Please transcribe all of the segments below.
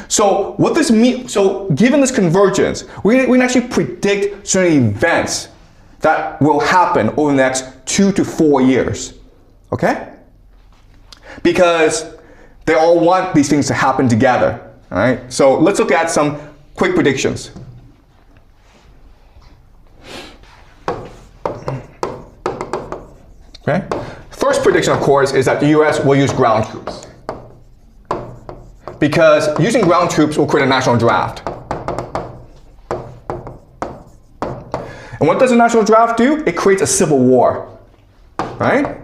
So what this means, so given this convergence, we can actually predict certain events that will happen over the next 2 to 4 years, okay? Because they all want these things to happen together, all right? So let's look at some quick predictions. Okay? First prediction, of course, is that the US will use ground troops. Because using ground troops will create a national draft. And what does a national draft do? It creates a civil war, right?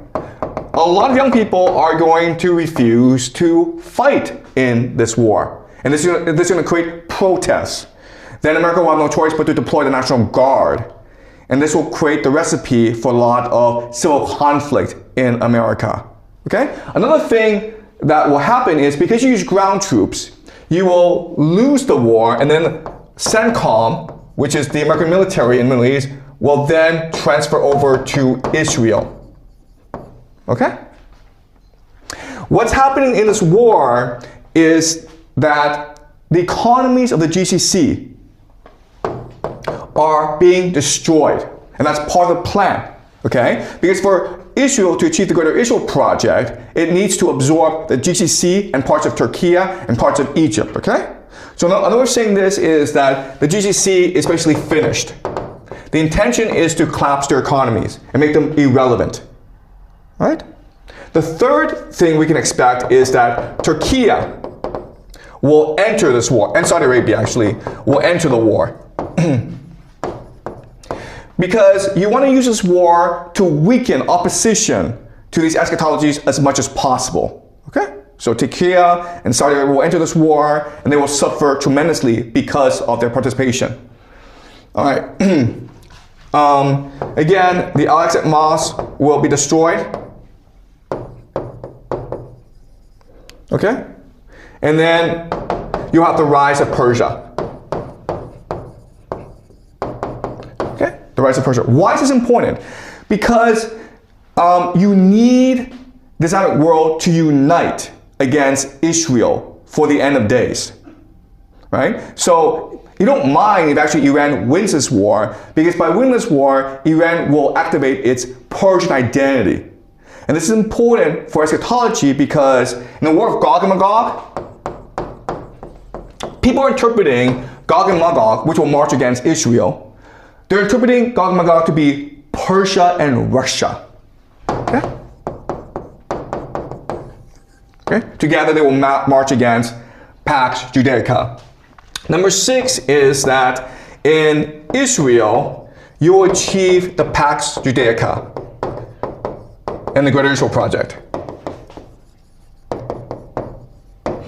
A lot of young people are going to refuse to fight in this war. And this is going to create protests. Then America will have no choice but to deploy the National Guard. And this will create the recipe for a lot of civil conflict in America. Okay? Another thing that will happen is because you use ground troops, you will lose the war, and then CENTCOM, which is the American military in the Middle East, will then transfer over to Israel. Okay? What's happening in this war is that the economies of the GCC are being destroyed, and that's part of the plan, okay? Because for Israel to achieve the Greater Israel Project, it needs to absorb the GCC and parts of Turkey and parts of Egypt, okay? So another way of saying this is that the GCC is basically finished. The intention is to collapse their economies and make them irrelevant, right? The third thing we can expect is that Turkey will enter this war, and Saudi Arabia actually, will enter the war. Because you want to use this war to weaken opposition to these eschatologies as much as possible. Okay? So Turkey and Saudi Arabia will enter this war, and they will suffer tremendously because of their participation. All right. Again, the Al-Aqsa Mosque will be destroyed. Okay? And then you have the rise of Persia. The rise of Persia. Why is this important? Because you need the Islamic world to unite against Israel for the end of days, right? So you don't mind if actually Iran wins this war, because by winning this war, Iran will activate its Persian identity. And this is important for eschatology because in the war of Gog and Magog, people are interpreting Gog and Magog, which will march against Israel. They're interpreting Gog and Magog to be Persia and Russia. Okay? Okay? Together they will march against Pax Judaica. Number 6 is that in Israel, you will achieve the Pax Judaica and the Greater Israel Project.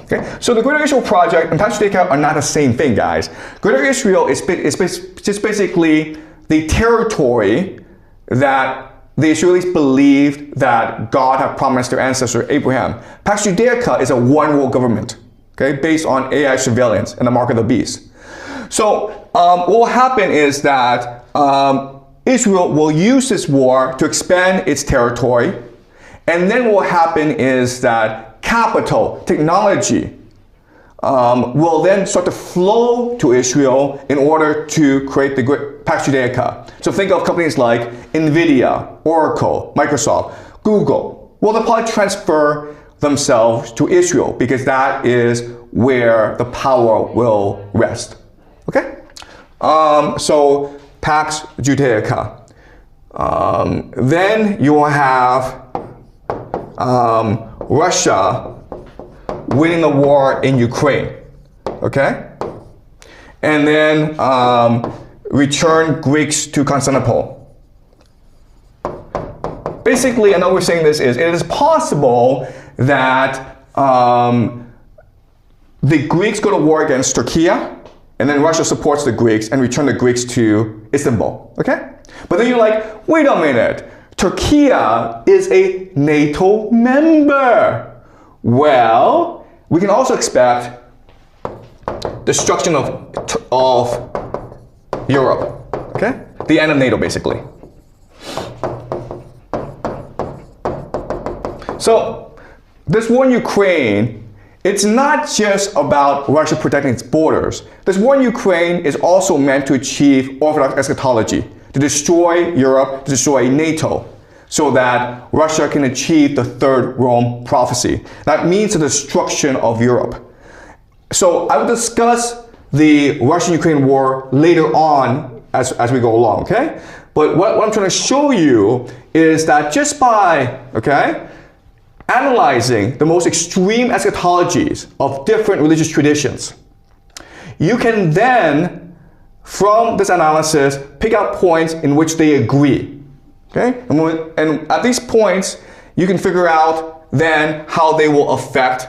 Okay? So the Greater Israel Project and Pax Judaica are not the same thing, guys. Greater Israel is just basically the territory that the Israelis believed that God had promised their ancestor Abraham. Pax Judaica is a one world government, okay, based on AI surveillance and the mark of the beast. So what will happen is that Israel will use this war to expand its territory, and then what will happen is that capital, technology, will then start to flow to Israel in order to create the Pax Judaica. So think of companies like NVIDIA, Oracle, Microsoft, Google. Well, they'll probably transfer themselves to Israel because that is where the power will rest. Okay? So Pax Judaica. Then you will have Russia winning the war in Ukraine, okay? And then return Greeks to Constantinople. Basically, another way of saying this is, it is possible that the Greeks go to war against Turkey, and then Russia supports the Greeks and return the Greeks to Istanbul, okay? But then you're like, wait a minute, Turkey is a NATO member. Well, we can also expect destruction of Europe, okay? The end of NATO, basically. So, this war in Ukraine it's not just about Russia protecting its borders. This war in Ukraine is also meant to achieve orthodox eschatology, to destroy Europe, to destroy NATO, so that Russia can achieve the third Rome prophecy. That means the destruction of Europe. So I will discuss the Russian-Ukraine war later on as we go along, okay? But what I'm trying to show you is that just by, okay, analyzing the most extreme eschatologies of different religious traditions, you can then, from this analysis, pick out points in which they agree. Okay? And at these points, you can figure out then how they will affect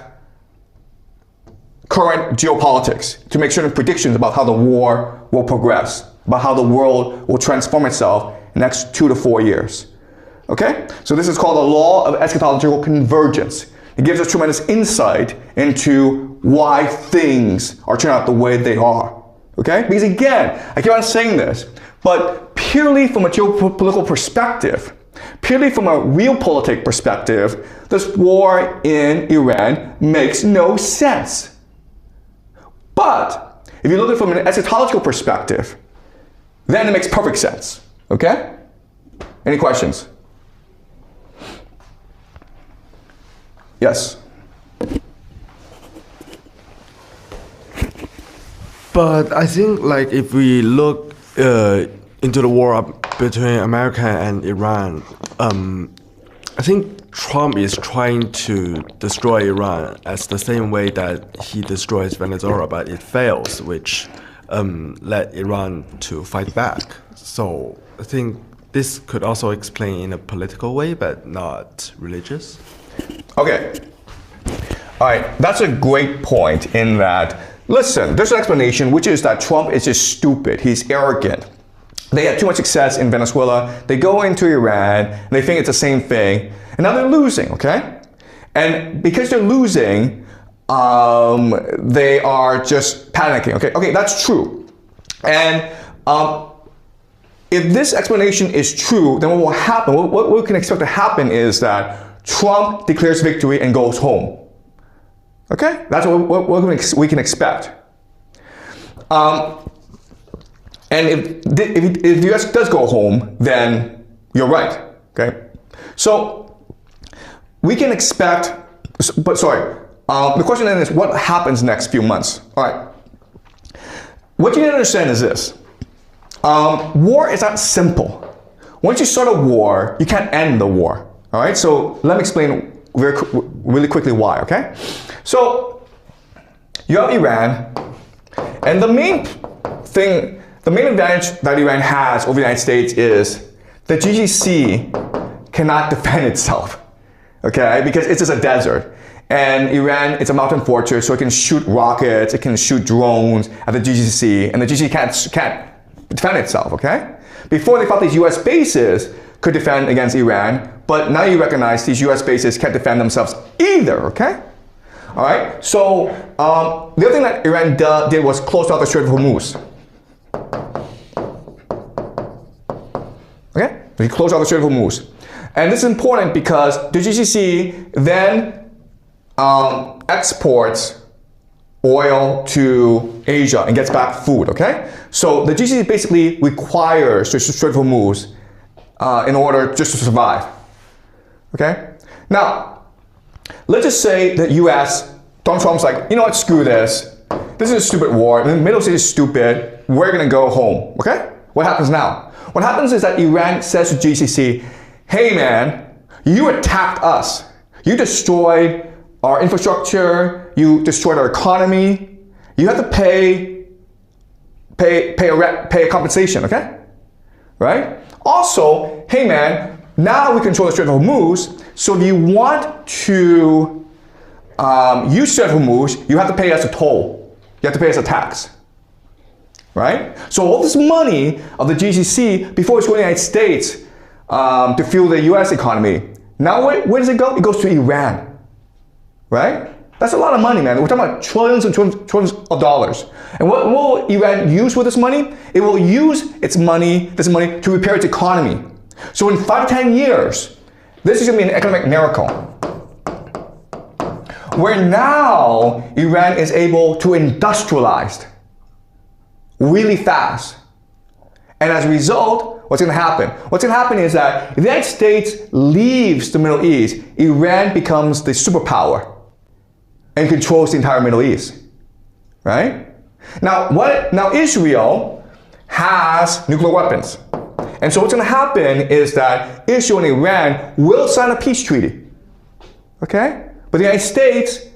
current geopolitics to make certain predictions about how the war will progress, about how the world will transform itself in the next 2 to 4 years. Okay? So this is called the law of eschatological convergence. It gives us tremendous insight into why things are turning out the way they are. Okay? Because again, I keep on saying this, but purely from a geopolitical perspective, purely from a realpolitik perspective, this war in Iran makes no sense. But if you look at it from an eschatological perspective, then it makes perfect sense. Okay? Any questions? Yes. But I think, like, if we look into the war between America and Iran, I think Trump is trying to destroy Iran as the same way that he destroys Venezuela, but it fails, which led Iran to fight back. So I think this could also explain in a political way, but not religious. Okay. All right. That's a great point in that, listen, there's an explanation, which is that Trump is just stupid. He's arrogant. They had too much success in Venezuela. They go into Iran, and they think it's the same thing. And now they're losing, okay? And because they're losing, they are just panicking, okay? Okay, that's true. And if this explanation is true, then what will happen, what we can expect to happen is that Trump declares victory and goes home. Okay? That's what we can expect. And if the US does go home, then you're right. Okay? So we can expect, but sorry, the question then is what happens next few months? All right. What you need to understand is this. War is not simple. Once you start a war, you can't end the war. All right, so let me explain really quickly why, okay? So you have Iran, and the main advantage that Iran has over the United States is the GCC cannot defend itself, okay? Because it's just a desert. And Iran, it's a mountain fortress, so it can shoot rockets, it can shoot drones at the GCC, and the GCC can't defend itself, okay? Before they thought these US bases could defend against Iran, but now you recognize these US bases can't defend themselves either, okay? All right, so the other thing that Iran did was close out the Strait of Hormuz. Okay, they closed out the Strait of Hormuz. And this is important because the GCC then exports oil to Asia and gets back food, okay? So the GCC basically requires the Strait of Hormuz in order just to survive, okay? Now, let's just say that US, Donald Trump's like, you know what, screw this. This is a stupid war. The Middle East is stupid. We're gonna go home, okay? What happens now? What happens is that Iran says to GCC, hey man, you attacked us. You destroyed our infrastructure. You destroyed our economy. You have to pay a compensation, okay? Right? Also, hey man, now we control the Strait of Hormuz, so if you want to use Strait of Hormuz, you have to pay us a toll. You have to pay us a tax. Right? So all this money of the GCC, before it's going to the United States to fuel the US economy, now where does it go? It goes to Iran. Right? That's a lot of money, man. We're talking about trillions and trillions of dollars. And what will Iran use with this money? It will use this money to repair its economy. So in 5 to 10 years, this is going to be an economic miracle. where now Iran is able to industrialize really fast. And as a result, what's going to happen? What's going to happen is that the United States leaves the Middle East, Iran becomes the superpower and controls the entire Middle East, right? Now Israel has nuclear weapons. And so what's going to happen is that Israel and Iran will sign a peace treaty, okay? But the United States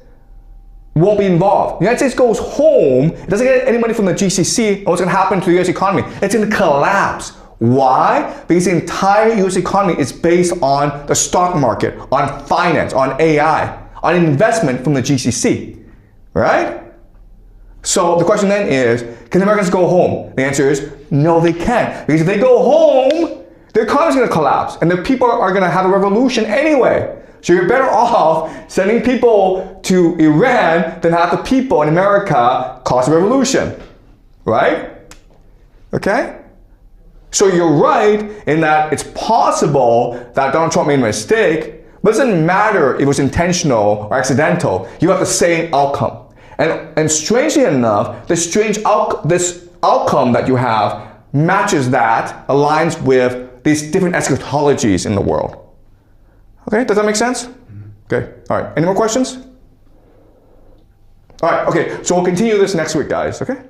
won't be involved. The United States goes home, it doesn't get any money from the GCC, and what's going to happen to the US economy? It's going to collapse. Why? Because the entire US economy is based on the stock market, on finance, on AI, on investment from the GCC, right? So the question then is, can the Americans go home? The answer is, no, they can't. Because if they go home, their economy is going to collapse, and the people are going to have a revolution anyway. So you're better off sending people to Iran than have the people in America cause a revolution, right? Okay? So you're right in that it's possible that Donald Trump made a mistake, but it doesn't matter if it was intentional or accidental. You have the same outcome. And strangely enough, this outcome that you have matches that, aligns with these different eschatologies in the world. Okay, does that make sense? Okay, all right. Any more questions? All right, okay, so we'll continue this next week, guys, okay?